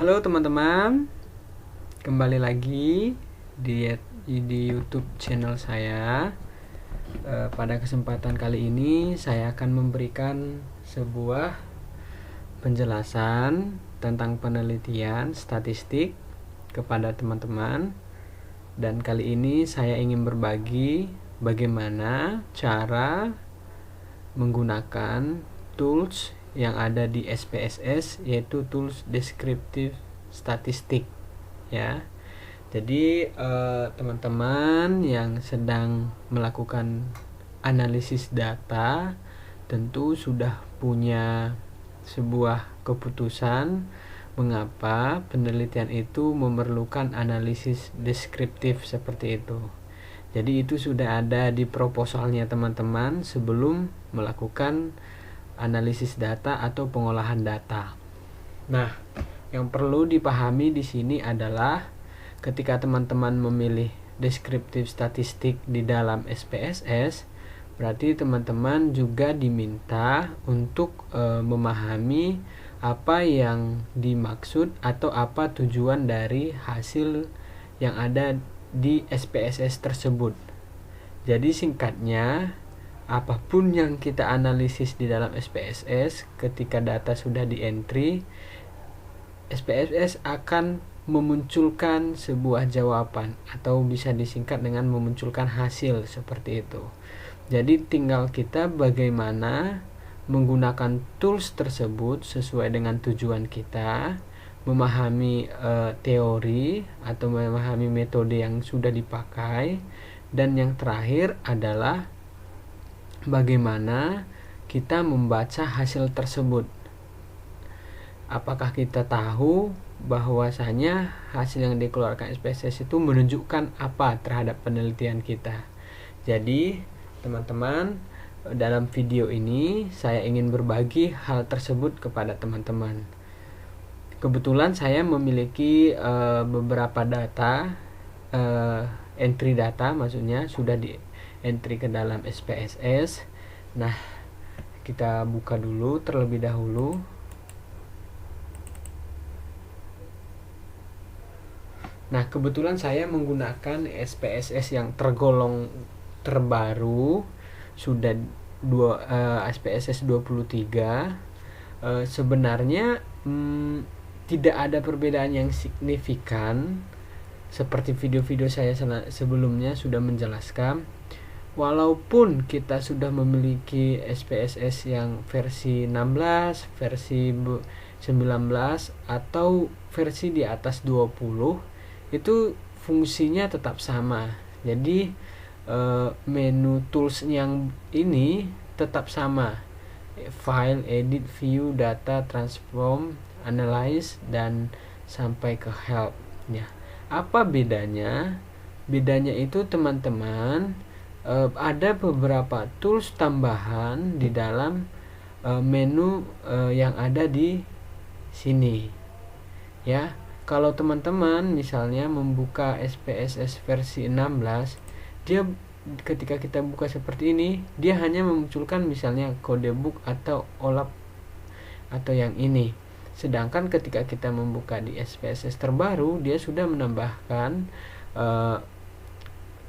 Halo teman-teman, kembali lagi di YouTube channel saya. Pada kesempatan kali ini saya akan memberikan sebuah penjelasan tentang penelitian statistik kepada teman-teman. Dan kali ini saya ingin berbagi bagaimana cara menggunakan tools yang ada di SPSS, yaitu tools deskriptif statistik ya. Jadi teman-teman yang sedang melakukan analisis data tentu sudah punya sebuah keputusan mengapa penelitian itu memerlukan analisis deskriptif seperti itu. Jadi itu sudah ada di proposalnya teman-teman sebelum melakukan analisis data atau pengolahan data. Nah, yang perlu dipahami di sini adalah ketika teman-teman memilih deskriptif statistik di dalam SPSS, berarti teman-teman juga diminta untuk memahami apa yang dimaksud atau apa tujuan dari hasil yang ada di SPSS tersebut. Jadi singkatnya, apapun yang kita analisis di dalam SPSS, ketika data sudah di entry, SPSS akan memunculkan sebuah jawaban atau bisa disingkat dengan memunculkan hasil seperti itu. Jadi tinggal kita bagaimana menggunakan tools tersebut sesuai dengan tujuan kita, memahami teori atau memahami metode yang sudah dipakai, dan yang terakhir adalah bagaimana kita membaca hasil tersebut. Apakah kita tahu bahwasanya hasil yang dikeluarkan SPSS itu menunjukkan apa terhadap penelitian kita. Jadi teman-teman, dalam video ini saya ingin berbagi hal tersebut kepada teman-teman. Kebetulan saya memiliki beberapa data, entry data maksudnya sudah di entry ke dalam SPSS. Nah, kita buka dulu terlebih dahulu. Nah, kebetulan saya menggunakan SPSS yang tergolong terbaru, sudah SPSS 23. Sebenarnya tidak ada perbedaan yang signifikan seperti video-video saya sebelumnya sudah menjelaskan. Walaupun kita sudah memiliki SPSS yang versi 16, versi 19 atau versi di atas 20, itu fungsinya tetap sama. Jadi menu tools yang ini tetap sama. File, edit, view, data, transform, analyze, dan sampai ke help ya. Apa bedanya? Bedanya itu teman-teman, ada beberapa tools tambahan di dalam menu yang ada di sini ya. Kalau teman-teman misalnya membuka SPSS versi 16, dia ketika kita buka seperti ini, dia hanya memunculkan misalnya kode book atau OLAP atau yang ini. Sedangkan ketika kita membuka di SPSS terbaru, dia sudah menambahkan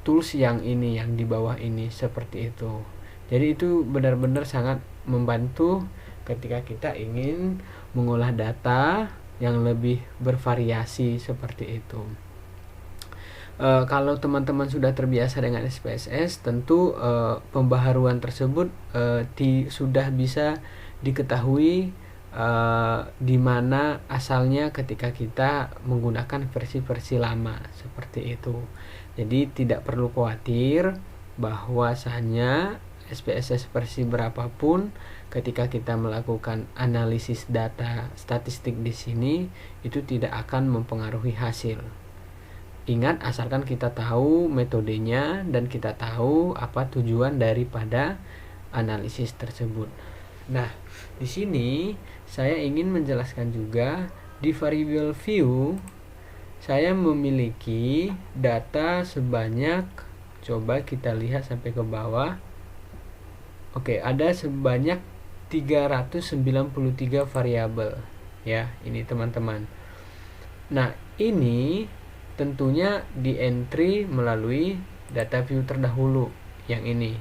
tools yang ini, yang di bawah ini seperti itu. Jadi itu benar-benar sangat membantu ketika kita ingin mengolah data yang lebih bervariasi seperti itu. Kalau teman-teman sudah terbiasa dengan SPSS, tentu pembaharuan tersebut sudah bisa diketahui di mana asalnya ketika kita menggunakan versi-versi lama seperti itu. Jadi tidak perlu khawatir bahwasanya SPSS versi berapapun ketika kita melakukan analisis data statistik di sini itu tidak akan mempengaruhi hasil. Ingat, asalkan kita tahu metodenya dan kita tahu apa tujuan daripada analisis tersebut. Nah, di sini saya ingin menjelaskan juga di variable view saya memiliki data sebanyak, coba kita lihat sampai ke bawah. Oke, ada sebanyak 393 variabel ya, ini teman-teman. Nah, ini tentunya di entry melalui data view terdahulu, yang ini,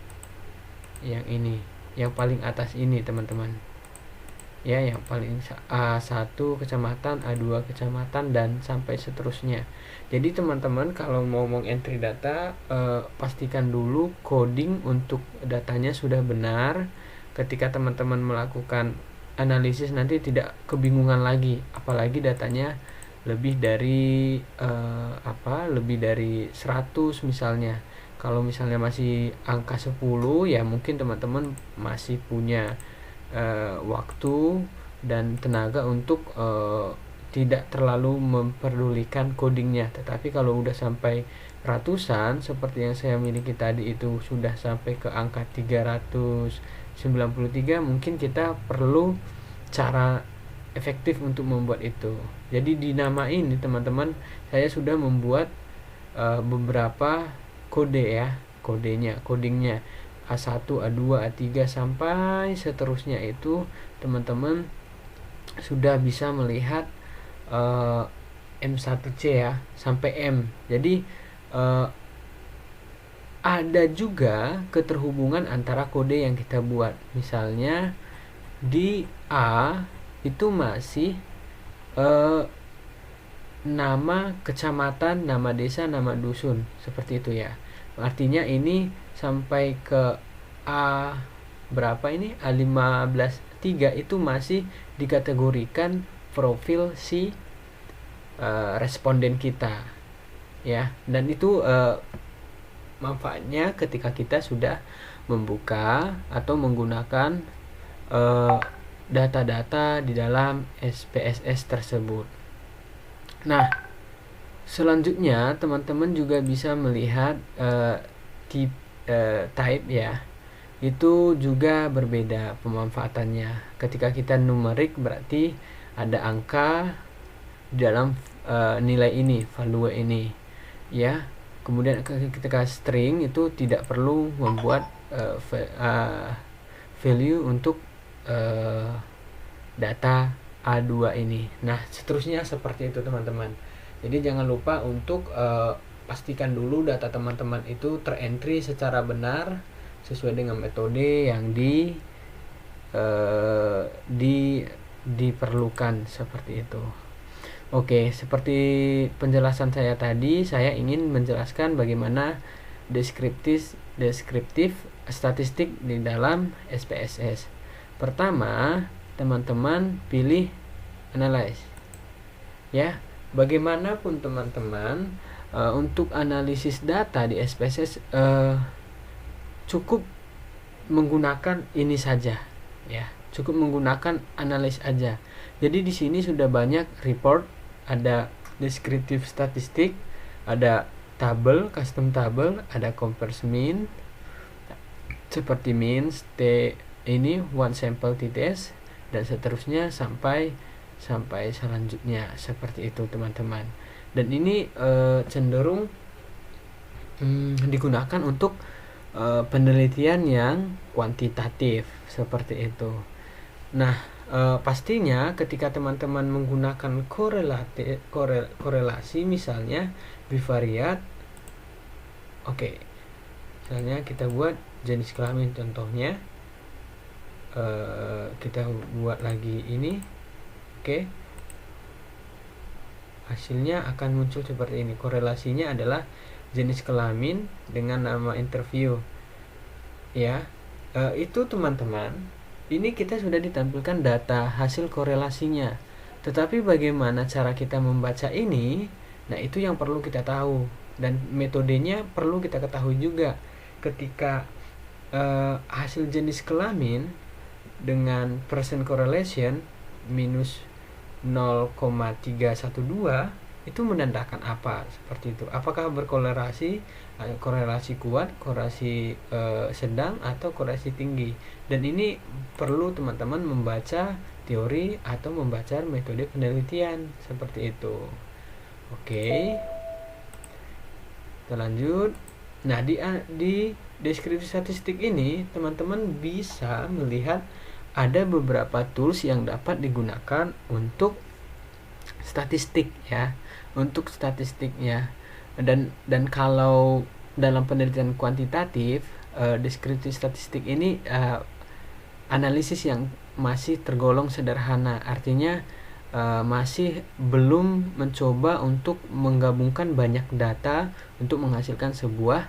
yang paling atas ini teman-teman. Ya, yang paling A1 kecamatan, A2 kecamatan, dan sampai seterusnya. Jadi teman-teman kalau mau entry data, pastikan dulu coding untuk datanya sudah benar. Ketika teman-teman melakukan analisis nanti tidak kebingungan lagi, apalagi datanya lebih dari lebih dari 100 misalnya. Kalau misalnya masih angka 10, ya mungkin teman-teman masih punya waktu dan tenaga untuk tidak terlalu memperdulikan codingnya. Tetapi kalau udah sampai ratusan seperti yang saya miliki tadi, itu sudah sampai ke angka 393, mungkin kita perlu cara efektif untuk membuat itu. Jadi di nama ini teman-teman, saya sudah membuat beberapa kode ya, codingnya A1, A2, A3 sampai seterusnya. Itu teman-teman sudah bisa melihat M1C ya sampai M. Jadi ada juga keterhubungan antara kode yang kita buat. Misalnya di A itu masih nama kecamatan, nama desa, nama dusun, seperti itu ya. Artinya ini sampai ke A berapa ini, A15 3 itu masih dikategorikan profil si responden kita ya. Dan itu manfaatnya ketika kita sudah membuka atau menggunakan data-data di dalam SPSS tersebut. Nah, selanjutnya teman-teman juga bisa melihat type ya. Itu juga berbeda pemanfaatannya. Ketika kita numerik berarti ada angka di dalam nilai ini, value ini ya. Kemudian ketika string itu tidak perlu membuat value untuk data A2 ini. Nah, seterusnya seperti itu teman-teman. Jadi jangan lupa untuk pastikan dulu data teman-teman itu terentry secara benar sesuai dengan metode yang diperlukan seperti itu. Oke, seperti penjelasan saya tadi, saya ingin menjelaskan bagaimana deskriptif statistik di dalam SPSS. Pertama, teman-teman pilih analyze. Ya, bagaimanapun teman-teman untuk analisis data di SPSS cukup menggunakan ini saja ya. Cukup menggunakan analyze aja. Jadi di sini sudah banyak report, ada deskriptif statistik, ada tabel, custom tabel, ada compare mean seperti means, ini one sample TTS, dan seterusnya sampai selanjutnya seperti itu teman-teman. Dan ini cenderung digunakan untuk penelitian yang kuantitatif seperti itu. Nah, pastinya ketika teman-teman menggunakan korelasi misalnya bivariat, oke, misalnya kita buat jenis kelamin contohnya, kita buat lagi ini, oke, hasilnya akan muncul seperti ini. Korelasinya adalah jenis kelamin dengan nama interview ya. Itu teman-teman, ini kita sudah ditampilkan data hasil korelasinya. Tetapi bagaimana cara kita membaca ini? Nah, itu yang perlu kita tahu, dan metodenya perlu kita ketahui juga. Ketika hasil jenis kelamin dengan percent correlation minus 0,312 itu menandakan apa? Seperti itu. Apakah berkorelasi, korelasi kuat, korelasi sedang, atau korelasi tinggi? Dan ini perlu teman-teman membaca teori atau membaca metode penelitian seperti itu. Oke, kita lanjut. Nah, di deskripsi statistik ini teman-teman bisa melihat ada beberapa tools yang dapat digunakan untuk statistik ya, untuk statistiknya. Dan kalau dalam penelitian kuantitatif, deskriptif statistik ini analisis yang masih tergolong sederhana, artinya masih belum mencoba untuk menggabungkan banyak data untuk menghasilkan sebuah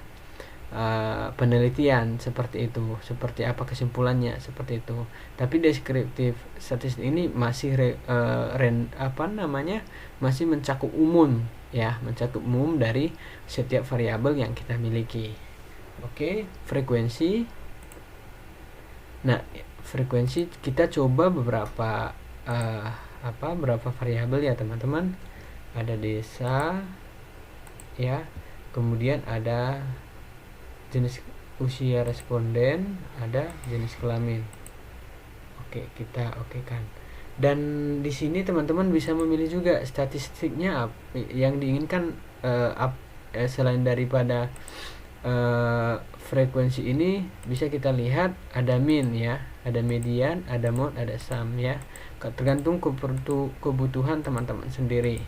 penelitian seperti itu, seperti apa kesimpulannya seperti itu. Tapi deskriptif statistik ini masih masih mencakup umum ya, mencakup umum dari setiap variabel yang kita miliki. Oke, frekuensi. Nah, frekuensi kita coba beberapa berapa variabel ya teman-teman. Ada desa ya, kemudian ada jenis usia responden, ada jenis kelamin. Oke, kita okekan. Dan di sini teman-teman bisa memilih juga statistiknya yang diinginkan, selain daripada frekuensi ini bisa kita lihat ada mean ya, ada median, ada mode, ada sum ya. Tergantung kebutuhan teman-teman sendiri.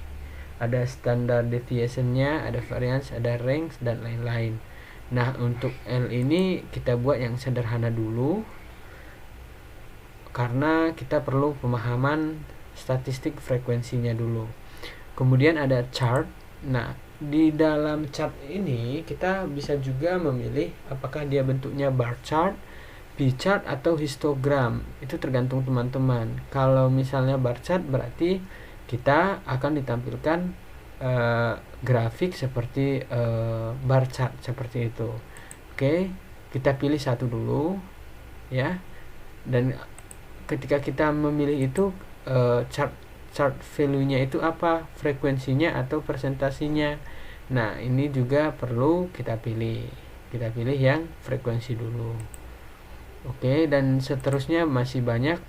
Ada standard deviation-nya, ada variance, ada range dan lain-lain. Nah, untuk L ini kita buat yang sederhana dulu karena kita perlu pemahaman statistik frekuensinya dulu. Kemudian ada chart. Nah, di dalam chart ini kita bisa juga memilih apakah dia bentuknya bar chart, pie chart atau histogram. Itu tergantung teman-teman. Kalau misalnya bar chart berarti kita akan ditampilkan grafik seperti bar chart seperti itu. Oke, kita pilih satu dulu ya. Dan ketika kita memilih itu, chart value-nya itu apa, frekuensinya atau persentasinya. Nah, ini juga perlu kita pilih. Kita pilih yang frekuensi dulu. Oke, dan seterusnya masih banyak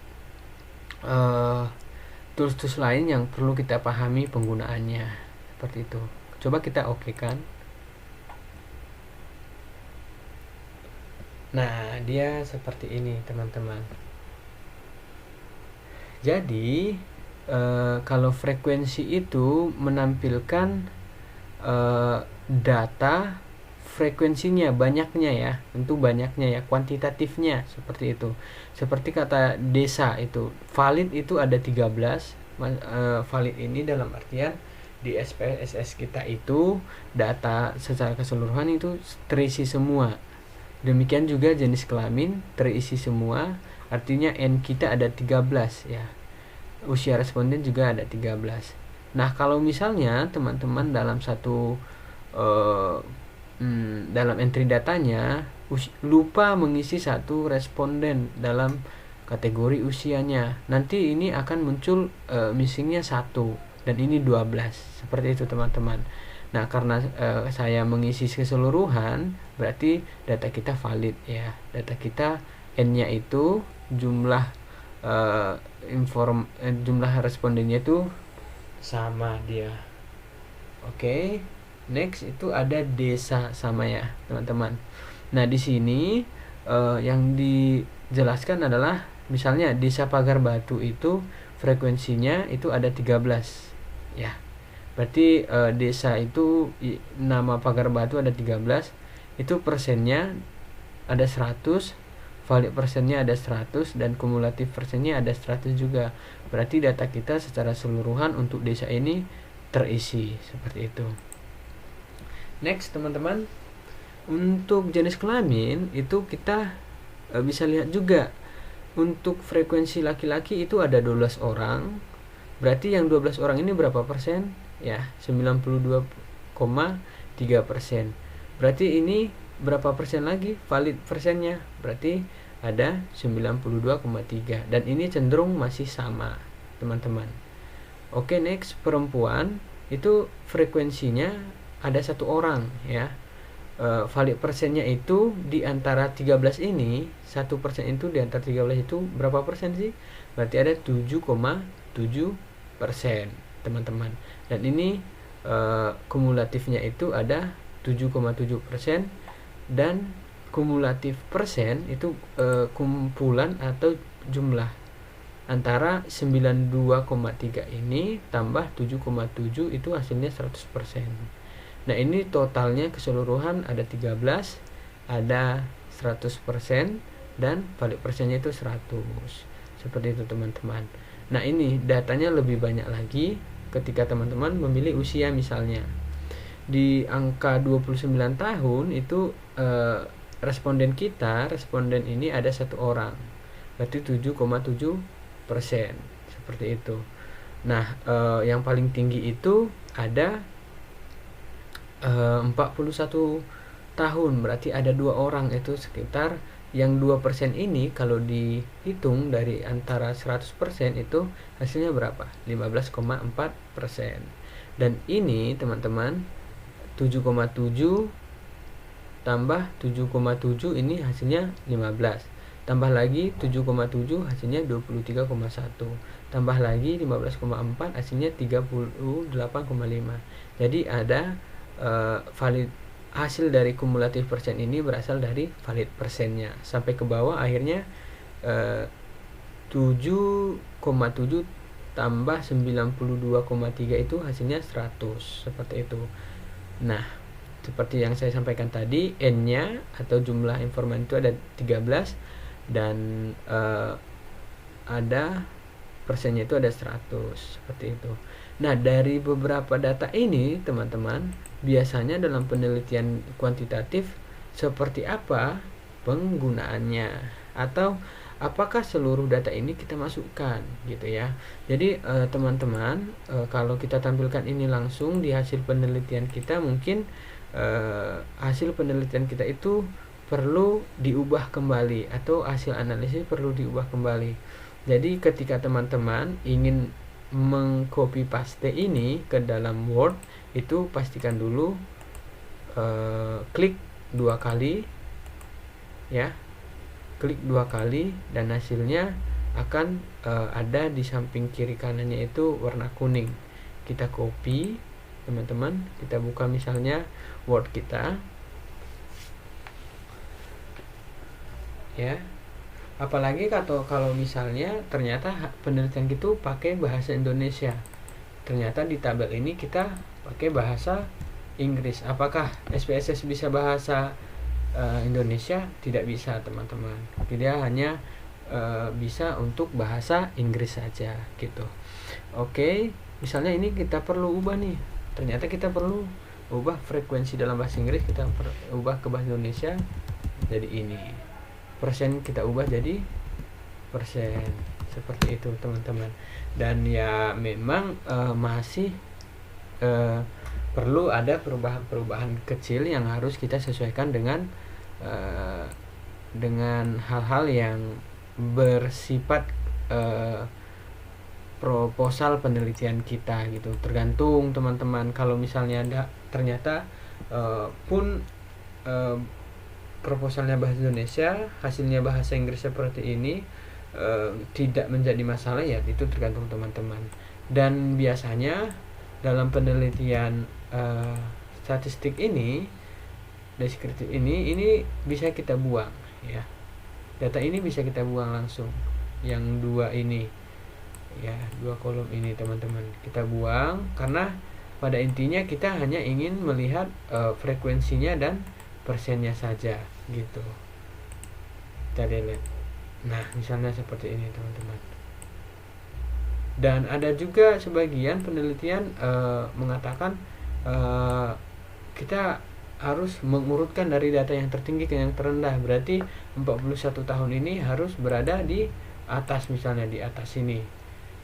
tools-tools lain yang perlu kita pahami penggunaannya. Seperti itu. Coba kita okekan. Nah, dia seperti ini teman-teman. Jadi kalau frekuensi itu menampilkan data frekuensinya, banyaknya ya, tentu banyaknya ya, kuantitatifnya seperti itu. Seperti kata desa itu, valid itu ada 13. Valid ini dalam artian di SPSS kita itu data secara keseluruhan itu terisi semua. Demikian juga jenis kelamin terisi semua, artinya N kita ada 13 ya. Usia responden juga ada 13. Nah, kalau misalnya teman-teman dalam satu dalam entry datanya lupa mengisi satu responden dalam kategori usianya, nanti ini akan muncul missingnya 1 dan ini 12 seperti itu teman-teman. Nah, karena saya mengisi keseluruhan berarti data kita valid ya. Data kita N-nya itu jumlah jumlah respondennya itu sama dia. Oke. Next itu ada desa sama ya, teman-teman. Nah, di sini yang dijelaskan adalah misalnya desa Pagar Batu itu frekuensinya itu ada 13 ya. Berarti desa itu nama Pagar Batu ada 13, itu persennya ada 100, valid persennya ada 100 dan kumulatif persennya ada 100 juga. Berarti data kita secara keseluruhan untuk desa ini terisi seperti itu. Next teman-teman, untuk jenis kelamin itu kita bisa lihat juga. Untuk frekuensi laki-laki itu ada 12 orang. Berarti yang 12 orang ini berapa persen? Ya, 92,3%. Berarti ini berapa persen lagi valid persennya? Berarti ada 92,3 dan ini cenderung masih sama, teman-teman. Oke, next perempuan itu frekuensinya ada 1 orang ya. Valid persennya itu di antara 13 ini, 1% itu di antara 13 itu berapa persen sih? Berarti ada 7,7%, teman-teman. Dan ini kumulatifnya itu ada 7,7% dan kumulatif persen itu kumpulan atau jumlah antara 92,3 ini tambah 7,7 itu hasilnya 100%. Nah, ini totalnya keseluruhan ada 13, ada 100%, dan balik persennya itu 100. Seperti itu teman-teman. Nah, ini datanya lebih banyak lagi ketika teman-teman memilih usia. Misalnya di angka 29 tahun itu responden ini ada 1 orang, berarti 7,7%, seperti itu. Nah, yang paling tinggi itu ada 41 tahun, berarti ada 2 orang, itu sekitar yang 2% ini kalau dihitung dari antara 100% itu hasilnya berapa? 15,4%. Dan ini teman-teman 7,7 tambah 7,7 ini hasilnya 15. Tambah lagi 7,7 hasilnya 23,1. Tambah lagi 15,4 hasilnya 38,5. Jadi ada valid hasil dari kumulatif persen ini berasal dari valid persennya sampai ke bawah, akhirnya 7,7 tambah 92,3 itu hasilnya 100, seperti itu. Nah, seperti yang saya sampaikan tadi, N-nya atau jumlah informan itu ada 13 dan ada persennya itu ada 100, seperti itu. Nah, dari beberapa data ini teman-teman, biasanya dalam penelitian kuantitatif seperti apa penggunaannya, atau apakah seluruh data ini kita masukkan gitu ya. Jadi teman-teman, kalau kita tampilkan ini langsung di hasil penelitian kita, mungkin hasil penelitian kita itu perlu diubah kembali, atau hasil analisis perlu diubah kembali. Jadi ketika teman-teman ingin mengcopy paste ini ke dalam Word, itu pastikan dulu klik 2 kali ya, klik 2 kali, dan hasilnya akan ada di samping kiri kanannya itu warna kuning. Kita copy teman-teman, kita buka misalnya Word kita ya. Apalagi kalau misalnya ternyata penelitian gitu pakai bahasa Indonesia, ternyata di tabel ini kita pakai bahasa Inggris. Apakah SPSS bisa bahasa Indonesia? Tidak bisa teman-teman, dia hanya bisa untuk bahasa Inggris saja gitu. Oke, misalnya ini kita perlu ubah nih, ternyata kita perlu ubah frekuensi dalam bahasa Inggris, kita ubah ke bahasa Indonesia jadi ini, persen kita ubah jadi persen, seperti itu teman-teman. Dan ya memang masih perlu ada perubahan-perubahan kecil yang harus kita sesuaikan dengan hal-hal yang bersifat proposal penelitian kita gitu. Tergantung teman-teman, kalau misalnya ternyata pun proposalnya bahasa Indonesia, hasilnya bahasa Inggris seperti ini, tidak menjadi masalah, ya itu tergantung teman-teman. Dan biasanya dalam penelitian statistik ini, deskriptif ini bisa kita buang ya, data ini bisa kita buang langsung, yang 2 ini ya, 2 kolom ini teman-teman kita buang, karena pada intinya kita hanya ingin melihat frekuensinya dan persennya saja gitu, kita delete. Nah, misalnya seperti ini teman-teman. Dan ada juga sebagian penelitian mengatakan kita harus mengurutkan dari data yang tertinggi ke yang terendah, berarti 41 tahun ini harus berada di atas, misalnya di atas ini,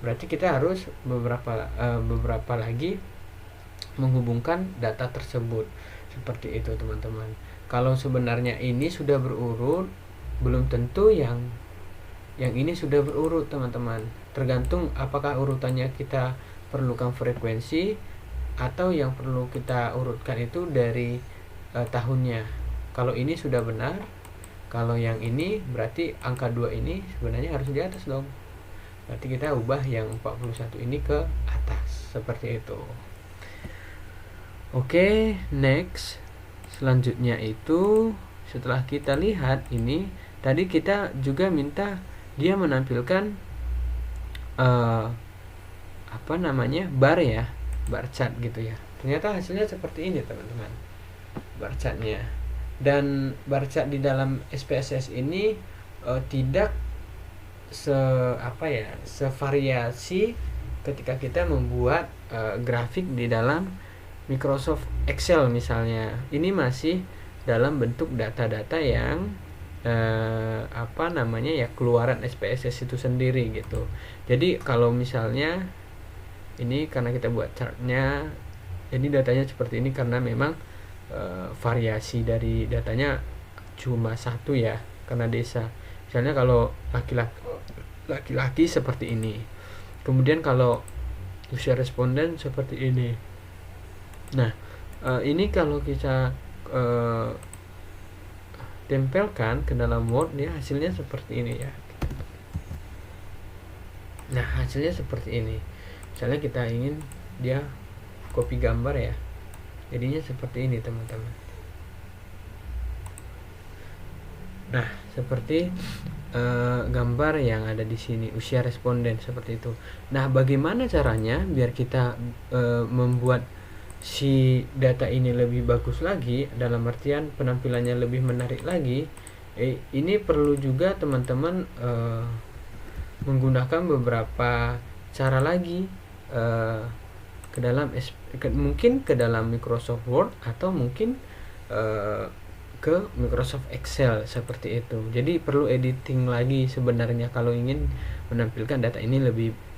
berarti kita harus beberapa lagi menghubungkan data tersebut, seperti itu teman-teman. Kalau sebenarnya ini sudah berurut, belum tentu yang ini sudah berurut teman-teman, tergantung apakah urutannya kita perlukan frekuensi atau yang perlu kita urutkan itu dari tahunnya. Kalau ini sudah benar, kalau yang ini berarti angka 2 ini sebenarnya harus di atas dong, berarti kita ubah yang 41 ini ke atas, seperti itu. Oke, next. Selanjutnya itu setelah kita lihat ini, tadi kita juga minta dia menampilkan apa namanya, bar ya, bar chart gitu ya. Ternyata hasilnya seperti ini teman-teman, bar chartnya. Dan bar chart di dalam SPSS ini tidak sevariasi ketika kita membuat grafik di dalam Microsoft Excel misalnya. Ini masih dalam bentuk data-data yang keluaran SPSS itu sendiri gitu. Jadi kalau misalnya ini karena kita buat chartnya, jadi datanya seperti ini karena memang variasi dari datanya cuma satu ya, karena desa. Misalnya kalau laki-laki seperti ini, kemudian kalau usia responden seperti ini. Nah, ini kalau kita tempelkan ke dalam Word, ya hasilnya seperti ini ya. Nah, hasilnya seperti ini. Misalnya kita ingin dia copy gambar ya, jadinya seperti ini teman-teman. Nah, seperti gambar yang ada di sini, usia responden seperti itu. Nah, bagaimana caranya biar kita membuat si data ini lebih bagus lagi, dalam artian penampilannya lebih menarik lagi? Ini perlu juga teman-teman menggunakan beberapa cara lagi mungkin ke dalam Microsoft Word, atau mungkin ke Microsoft Excel seperti itu. Jadi perlu editing lagi sebenarnya kalau ingin menampilkan data ini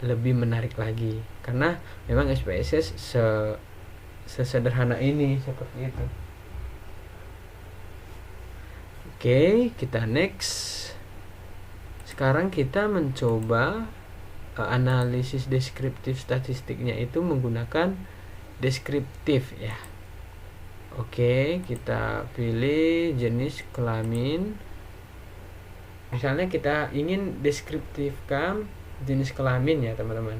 lebih menarik lagi, karena memang SPSS sesederhana ini seperti itu. Oke, kita next. Sekarang kita mencoba analisis deskriptif statistiknya itu menggunakan deskriptif ya. Oke, kita pilih jenis kelamin. Misalnya kita ingin deskriptifkan jenis kelamin ya teman-teman.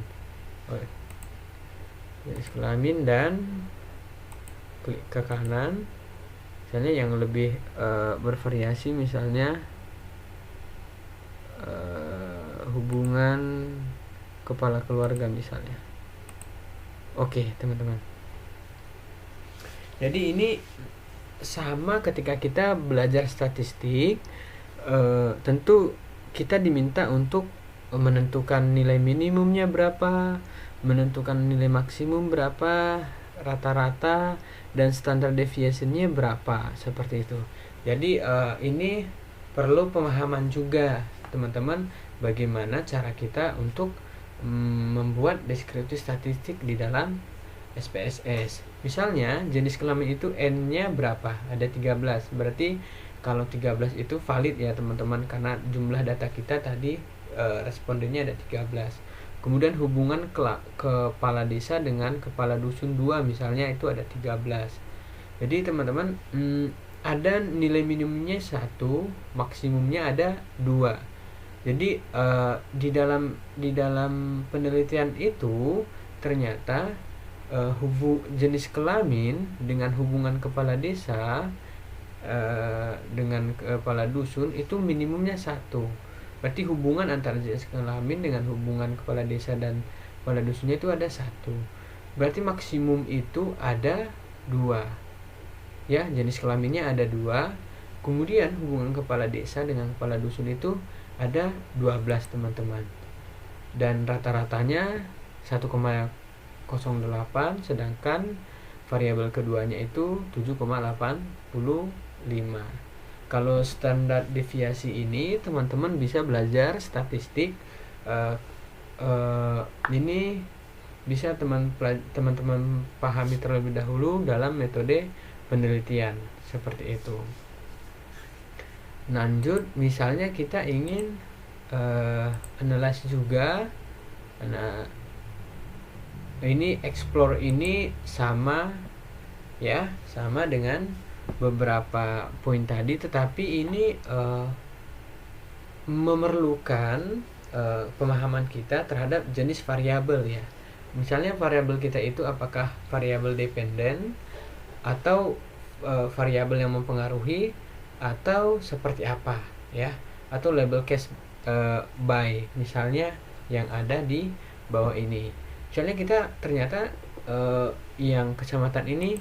Jenis kelamin, dan klik ke kanan. Misalnya yang lebih bervariasi, misalnya hubungan kepala keluarga misalnya. Oke teman-teman, jadi ini sama ketika kita belajar statistik, tentu kita diminta untuk menentukan nilai minimumnya berapa, menentukan nilai maksimum berapa, rata-rata, dan standar deviation-nya berapa, seperti itu. Jadi ini perlu pemahaman juga teman-teman, bagaimana cara kita untuk membuat deskriptif statistik di dalam SPSS. Misalnya jenis kelamin itu N-nya berapa? Ada 13. Berarti kalau 13 itu valid ya teman-teman, karena jumlah data kita tadi respondennya ada 13. Kemudian hubungan kepala desa dengan kepala dusun 2 misalnya, itu ada 13. Jadi teman-teman, ada nilai minimumnya 1, maksimumnya ada 2. Jadi di dalam penelitian itu ternyata jenis kelamin dengan hubungan kepala desa dengan kepala dusun itu minimumnya 1. Berarti hubungan antara jenis kelamin dengan hubungan kepala desa dan kepala dusunnya itu ada 1. Berarti maksimum itu ada 2. Ya, jenis kelaminnya ada 2. Kemudian hubungan kepala desa dengan kepala dusun itu ada 12 teman-teman, dan rata-ratanya 1,08, sedangkan variabel keduanya itu 7,85. Kalau standar deviasi ini teman-teman bisa belajar statistik, ini bisa teman-teman pahami terlebih dahulu dalam metode penelitian seperti itu. Lanjut, misalnya kita ingin analisis juga. Nah, ini explore ini sama ya, sama dengan beberapa poin tadi, tetapi ini memerlukan pemahaman kita terhadap jenis variabel ya. Misalnya variabel kita itu apakah variabel dependen atau variabel yang mempengaruhi, atau seperti apa ya, atau label case by. Misalnya yang ada di bawah ini. Misalnya kita ternyata yang kecamatan ini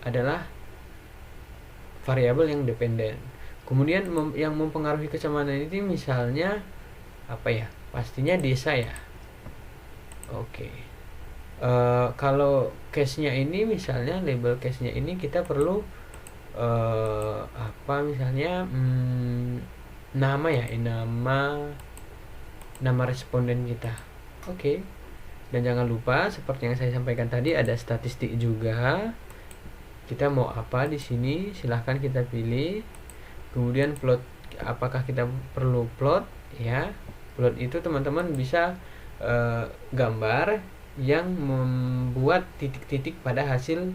adalah variabel yang dependen. Kemudian yang mempengaruhi kecamatan ini misalnya apa ya? Pastinya desa ya. Oke. Kalau case-nya ini misalnya label case-nya ini kita perlu apa misalnya nama ya, nama responden kita. Oke. Dan jangan lupa seperti yang saya sampaikan tadi ada statistik juga. Kita mau apa di sini? Silahkan kita pilih. Kemudian plot, apakah kita perlu plot ya? Plot itu teman-teman bisa gambar yang membuat titik-titik pada hasil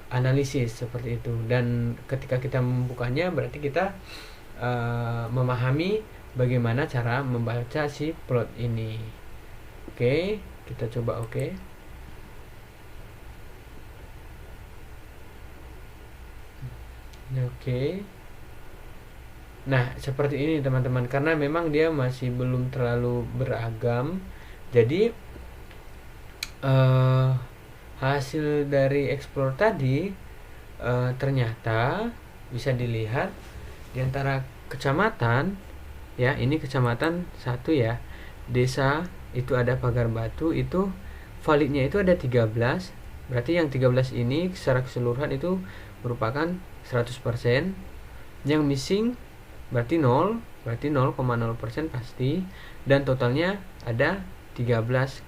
analisis seperti itu. Dan ketika kita membukanya berarti kita memahami bagaimana cara membaca si plot ini. Oke, kita coba oke. Oke. Nah, seperti ini teman-teman, karena memang dia masih belum terlalu beragam. Jadi hasil dari explore tadi ternyata bisa dilihat di antara kecamatan ya, ini kecamatan 1 ya. Desa itu ada Pagar Batu, itu validnya itu ada 13. Berarti yang 13 ini secara keseluruhan itu merupakan 100%. Yang missing berarti 0, berarti 0,0% pasti, dan totalnya ada 13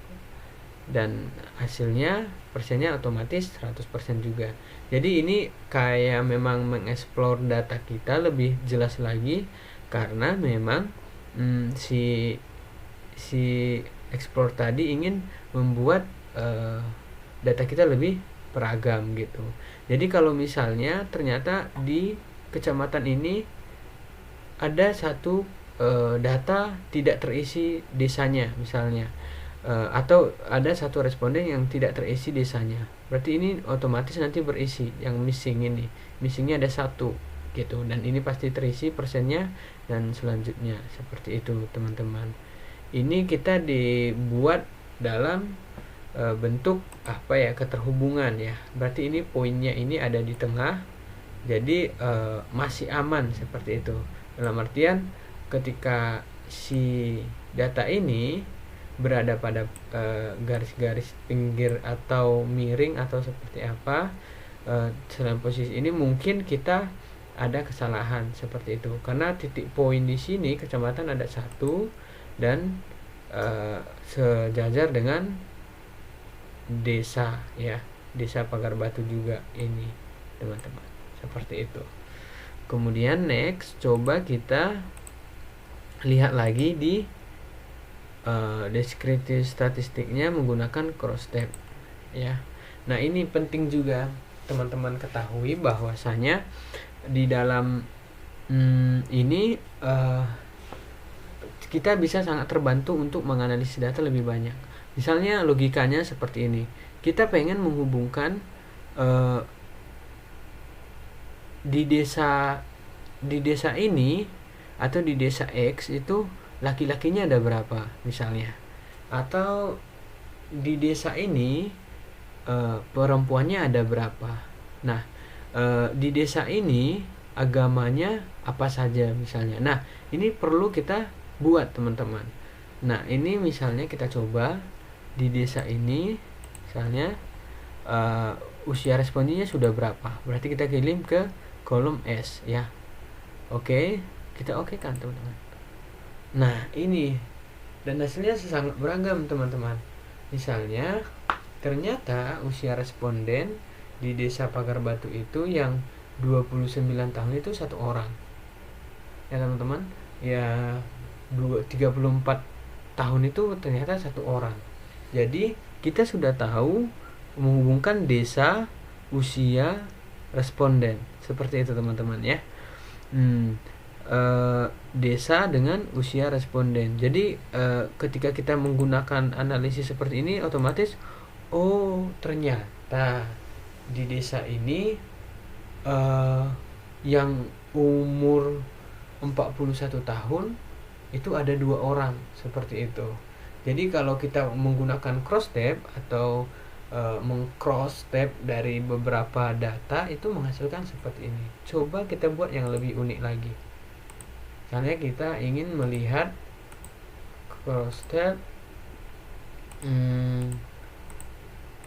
dan hasilnya persennya otomatis 100% juga. Jadi ini kayak memang mengeksplor data kita lebih jelas lagi, karena memang si explore tadi ingin membuat data kita lebih beragam gitu. Jadi kalau misalnya ternyata di kecamatan ini ada satu data tidak terisi desanya misalnya, atau ada satu responden yang tidak terisi desanya, berarti ini otomatis nanti berisi. Yang missingnya ada 1 gitu, dan ini pasti terisi persennya dan selanjutnya seperti itu teman-teman. Ini kita dibuat dalam bentuk apa ya, keterhubungan ya. Berarti ini poinnya ini ada di tengah, jadi masih aman seperti itu. Dalam artian ketika si data ini berada pada garis-garis pinggir atau miring atau seperti apa, dalam posisi ini mungkin kita ada kesalahan seperti itu, karena titik poin di sini kecamatan ada 1 dan sejajar dengan desa ya, desa Pagar Batu juga ini teman-teman, seperti itu. Kemudian next, coba kita lihat lagi di deskriptif statistiknya menggunakan cross tab ya. Nah, ini penting juga teman-teman ketahui bahwasanya di dalam ini kita bisa sangat terbantu untuk menganalisis data lebih banyak. Misalnya logikanya seperti ini. Kita pengen menghubungkan di desa ini atau di desa X itu laki-lakinya ada berapa misalnya, atau di desa ini perempuannya ada berapa. Nah, di desa ini agamanya apa saja misalnya. Nah, ini perlu kita buat teman-teman. Nah, ini misalnya kita coba di desa ini misalnya usia respondennya sudah berapa, berarti kita kirim ke kolom S ya. Oke, kita oke kan teman-teman. Nah, ini dan hasilnya sangat beragam teman-teman. Misalnya ternyata usia responden di desa Pagar Batu itu yang 29 tahun itu 1 orang ya teman-teman ya. 34 tahun itu ternyata 1 orang. Jadi kita sudah tahu menghubungkan desa, usia, responden seperti itu teman-teman ya. Desa dengan usia responden. Jadi ketika kita menggunakan analisis seperti ini, otomatis oh ternyata di desa ini yang umur 41 tahun itu ada 2 orang seperti itu. Jadi kalau kita menggunakan cross tab atau meng-cross tab dari beberapa data, itu menghasilkan seperti ini. Coba kita buat yang lebih unik lagi. Misalnya kita ingin melihat cross tab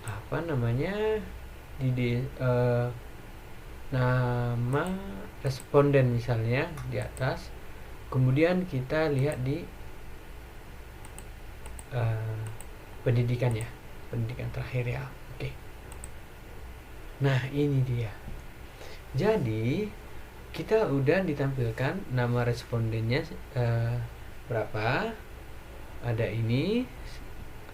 apa namanya di nama responden misalnya di atas, kemudian kita lihat di pendidikan ya, pendidikan terakhir ya. Oke. Nah ini dia. Jadi kita udah ditampilkan nama respondennya berapa, ada ini,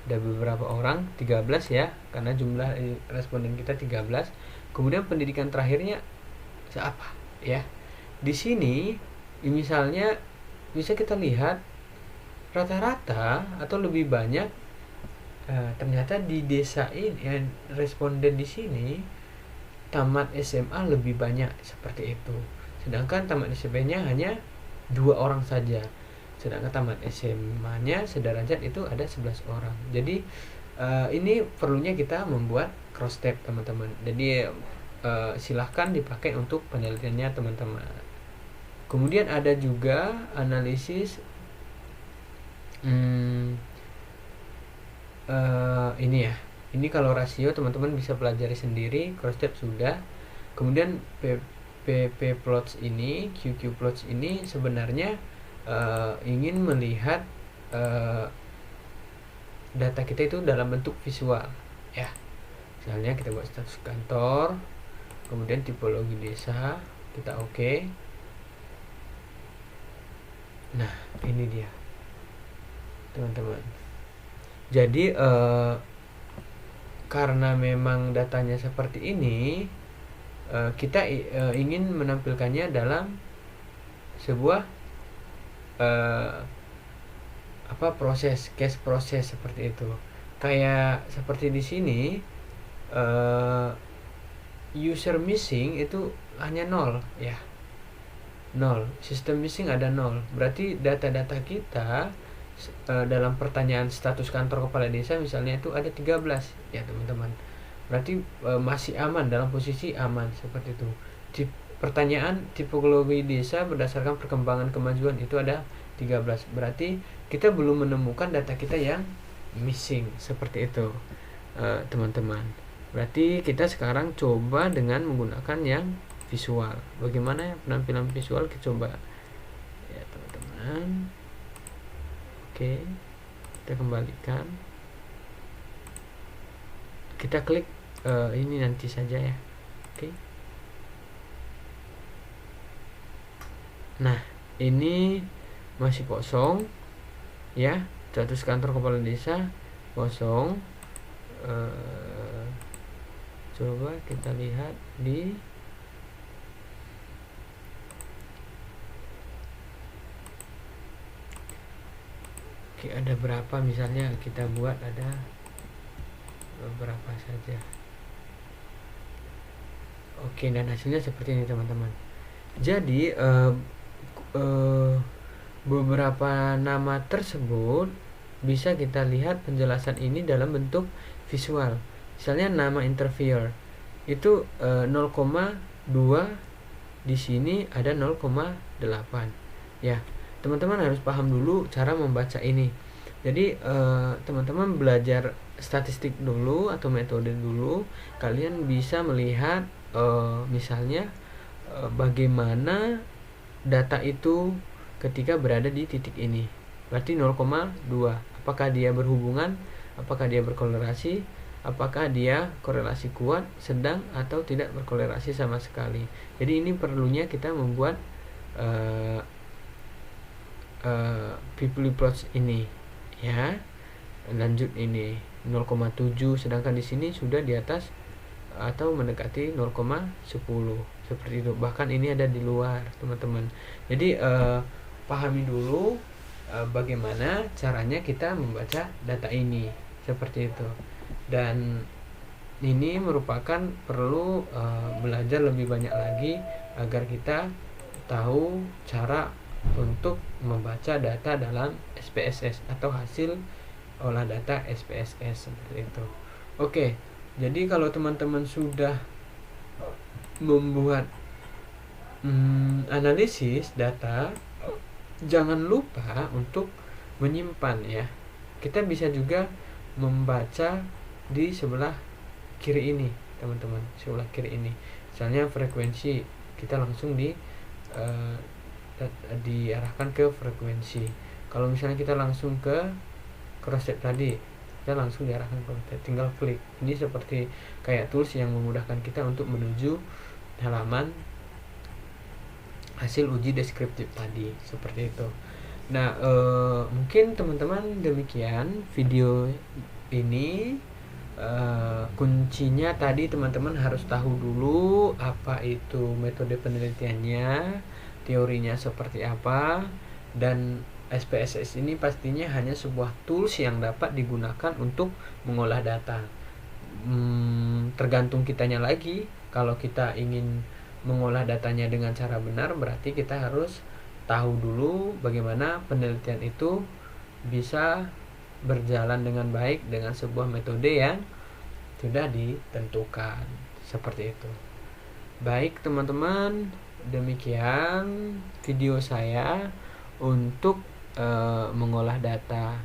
ada beberapa orang, 13 ya, karena jumlah responden kita 13. Kemudian pendidikan terakhirnya apa ya. Di sini misalnya bisa kita lihat rata-rata atau lebih banyak ternyata di desa ini responden di sini tamat SMA lebih banyak seperti itu. Sedangkan tamat SMP-nya hanya 2 orang saja. Sedangkan tamat SMA-nya sederajat itu ada 11 orang. Jadi ini perlunya kita membuat cross tab teman-teman. Jadi silahkan dipakai untuk penelitiannya teman-teman. Kemudian ada juga analisis ini ya. Ini kalau rasio teman-teman bisa pelajari sendiri, cross tab sudah. Kemudian PP plots ini, QQ plots ini sebenarnya ingin melihat data kita itu dalam bentuk visual ya. Misalnya kita buat status kantor, kemudian tipologi desa, kita oke. Nah ini dia teman-teman. Jadi karena memang datanya seperti ini, kita ingin menampilkannya dalam sebuah case proses seperti itu. Kayak seperti di sini user missing itu hanya 0 ya, 0. System missing ada 0. Berarti data-data kita dalam pertanyaan status kantor kepala desa misalnya itu ada 13 ya teman-teman. Berarti masih aman, dalam posisi aman seperti itu. Pertanyaan tipologi desa berdasarkan perkembangan kemajuan itu ada 13. Berarti kita belum menemukan data kita yang missing seperti itu teman-teman. Berarti kita sekarang coba dengan menggunakan yang visual. Bagaimana penampilan visual, kita coba ya teman-teman. Oke, kita kembalikan, kita klik ini nanti saja ya. Oke. Nah ini masih kosong ya, status kantor kepala desa kosong. Coba kita lihat di oke, ada berapa misalnya kita buat ada beberapa saja. Oke, dan hasilnya seperti ini teman-teman. Jadi beberapa nama tersebut bisa kita lihat penjelasan ini dalam bentuk visual. Misalnya nama interviewer itu 0,2, di sini ada 0,8 ya. Teman-teman harus paham dulu cara membaca ini. Jadi teman-teman belajar statistik dulu atau metode dulu, kalian bisa melihat misalnya bagaimana data itu ketika berada di titik ini. Berarti 0,2. Apakah dia berhubungan? Apakah dia berkorelasi? Apakah dia korelasi kuat, sedang, atau tidak berkorelasi sama sekali. Jadi ini perlunya kita membuat people plots ini ya. Lanjut ini 0,7, sedangkan di sini sudah di atas atau mendekati 0,10 seperti itu. Bahkan ini ada di luar teman-teman. Jadi pahami dulu bagaimana caranya kita membaca data ini seperti itu. Dan ini merupakan perlu belajar lebih banyak lagi agar kita tahu cara untuk membaca data dalam SPSS atau hasil olah data SPSS seperti itu. Oke, jadi kalau teman-teman sudah membuat analisis data, jangan lupa untuk menyimpan ya. Kita bisa juga membaca di sebelah kiri ini, teman-teman, sebelah kiri ini. Misalnya frekuensi, kita langsung diarahkan ke frekuensi. Kalau misalnya kita langsung ke crossset tadi, kita langsung diarahkan ke crossset, tinggal klik. Ini seperti kayak tools yang memudahkan kita untuk menuju halaman hasil uji deskriptif tadi, seperti itu. Nah, mungkin teman-teman demikian video ini. Kuncinya tadi teman-teman harus tahu dulu apa itu metode penelitiannya, teorinya seperti apa, dan SPSS ini pastinya hanya sebuah tools yang dapat digunakan untuk mengolah data. Tergantung kitanya lagi. Kalau kita ingin mengolah datanya dengan cara benar, berarti kita harus tahu dulu bagaimana penelitian itu bisa berjalan dengan baik dengan sebuah metode yang sudah ditentukan, seperti itu. Baik teman-teman, demikian video saya untuk mengolah data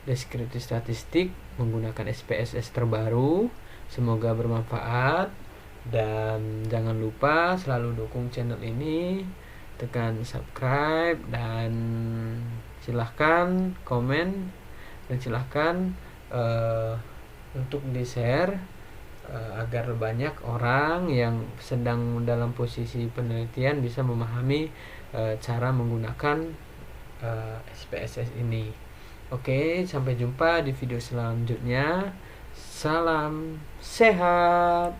deskriptif statistik menggunakan SPSS terbaru. Semoga bermanfaat, dan jangan lupa selalu dukung channel ini, tekan subscribe, dan silahkan komen, dan silahkan untuk di share agar banyak orang yang sedang dalam posisi penelitian bisa memahami cara menggunakan SPSS ini. Oke, sampai jumpa di video selanjutnya. Salam sehat.